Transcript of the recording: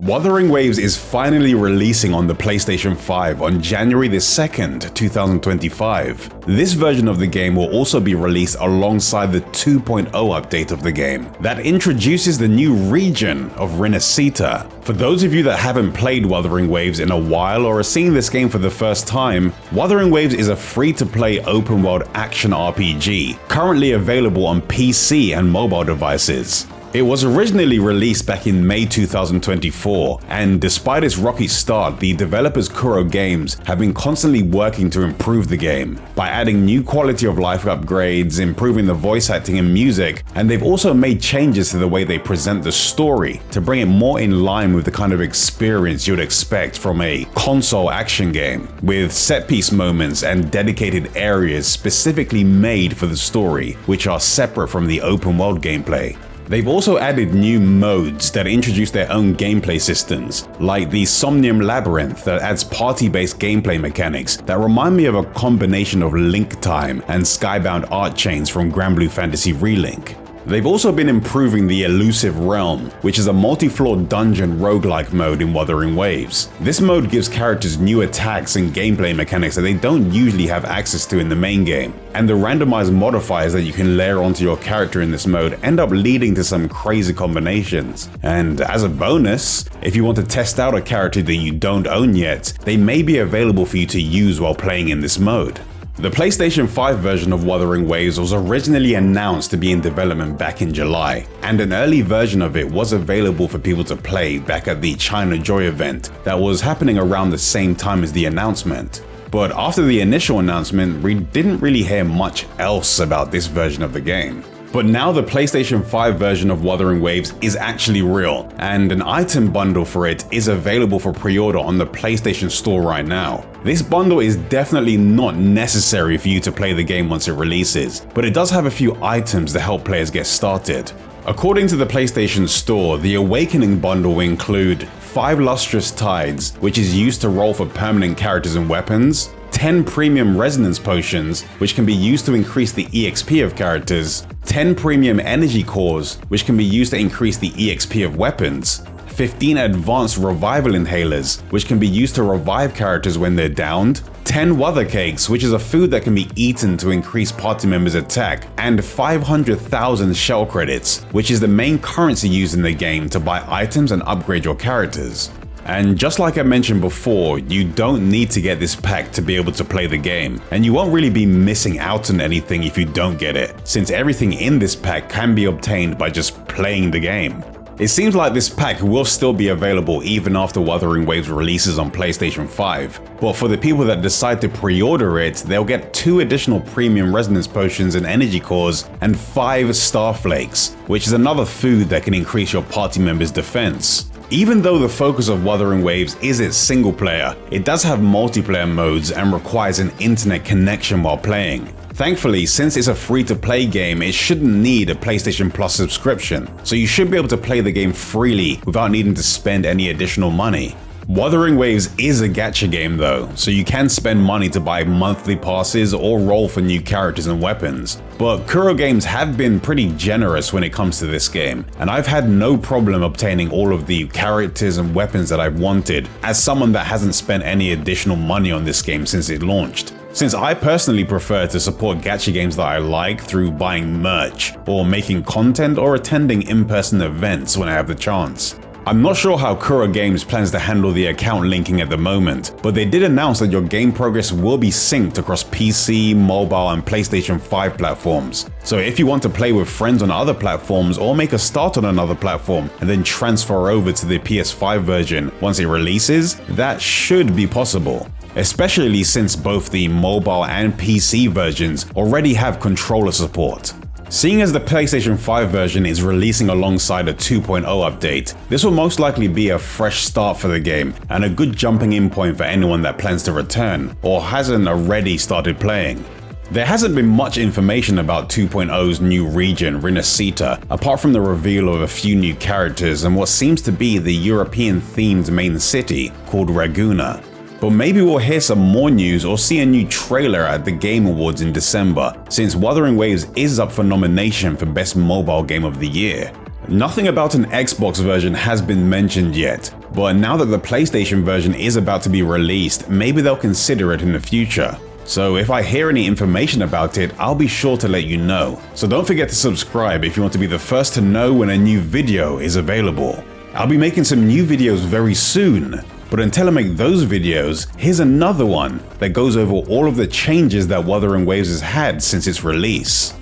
Wuthering Waves is finally releasing on the PlayStation 5 on January 2nd, 2025. This version of the game will also be released alongside the 2.0 update of the game that introduces the new region of Rinascita. For those of you that haven't played Wuthering Waves in a while or are seeing this game for the first time, Wuthering Waves is a free-to-play open-world action RPG, currently available on PC and mobile devices. It was originally released back in May 2024, and despite its rocky start, the developers KURO Games have been constantly working to improve the game by adding new quality of life upgrades, improving the voice acting and music, and they've also made changes to the way they present the story to bring it more in line with the kind of experience you'd expect from a console action game, with set-piece moments and dedicated areas specifically made for the story, which are separate from the open-world gameplay. They've also added new modes that introduce their own gameplay systems, like the Somnium Labyrinth that adds party-based gameplay mechanics that remind me of a combination of Link Time and Skybound Art Chains from Granblue Fantasy Relink. They've also been improving the Elusive Realm, which is a multi-floor dungeon roguelike mode in Wuthering Waves. This mode gives characters new attacks and gameplay mechanics that they don't usually have access to in the main game, and the randomized modifiers that you can layer onto your character in this mode end up leading to some crazy combinations. And as a bonus, if you want to test out a character that you don't own yet, they may be available for you to use while playing in this mode. The PlayStation 5 version of Wuthering Waves was originally announced to be in development back in July, and an early version of it was available for people to play back at the China Joy event that was happening around the same time as the announcement. But after the initial announcement, we didn't really hear much else about this version of the game. But now the PlayStation 5 version of Wuthering Waves is actually real, and an item bundle for it is available for pre-order on the PlayStation Store right now. This bundle is definitely not necessary for you to play the game once it releases, but it does have a few items that help players get started. According to the PlayStation Store, the Awakening bundle will include 5 Lustrous Tides, which is used to roll for permanent characters and weapons, 10 Premium Resonance Potions, which can be used to increase the EXP of characters, 10 Premium Energy Cores, which can be used to increase the EXP of weapons, 15 Advanced Revival Inhalers, which can be used to revive characters when they're downed, 10 Wuther Cakes, which is a food that can be eaten to increase party members' attack, and 500,000 Shell Credits, which is the main currency used in the game to buy items and upgrade your characters. And just like I mentioned before, you don't need to get this pack to be able to play the game, and you won't really be missing out on anything if you don't get it, since everything in this pack can be obtained by just playing the game. It seems like this pack will still be available even after Wuthering Waves releases on PlayStation 5, but for the people that decide to pre-order it, they'll get 2 additional Premium Resonance Potions and Energy Cores and 5 Starflakes, which is another food that can increase your party members' defense. Even though the focus of Wuthering Waves is its single player, it does have multiplayer modes and requires an internet connection while playing. Thankfully, since it's a free-to-play game, it shouldn't need a PlayStation Plus subscription, so you should be able to play the game freely without needing to spend any additional money. Wuthering Waves is a gacha game though, so you can spend money to buy monthly passes or roll for new characters and weapons. But KURO Games have been pretty generous when it comes to this game, and I've had no problem obtaining all of the characters and weapons that I've wanted as someone that hasn't spent any additional money on this game since it launched. Since I personally prefer to support gacha games that I like through buying merch, or making content, or attending in-person events when I have the chance. I'm not sure how KURO Games plans to handle the account linking at the moment, but they did announce that your game progress will be synced across PC, mobile, and PlayStation 5 platforms. So if you want to play with friends on other platforms or make a start on another platform and then transfer over to the PS5 version once it releases, that should be possible. Especially since both the mobile and PC versions already have controller support. Seeing as the PlayStation 5 version is releasing alongside a 2.0 update, this will most likely be a fresh start for the game and a good jumping in point for anyone that plans to return or hasn't already started playing. There hasn't been much information about 2.0's new region, Rinascita, apart from the reveal of a few new characters and what seems to be the European-themed main city called Ragusa. But maybe we'll hear some more news or see a new trailer at the Game Awards in December, since Wuthering Waves is up for nomination for Best Mobile Game of the Year. Nothing about an Xbox version has been mentioned yet, But now that the PlayStation version is about to be released, maybe they'll consider it in the future. So if I hear any information about it, I'll be sure to let you know. So don't forget to subscribe if you want to be the first to know when a new video is available. I'll be making some new videos very soon, but until I make those videos, here's another one that goes over all of the changes that Wuthering Waves has had since its release.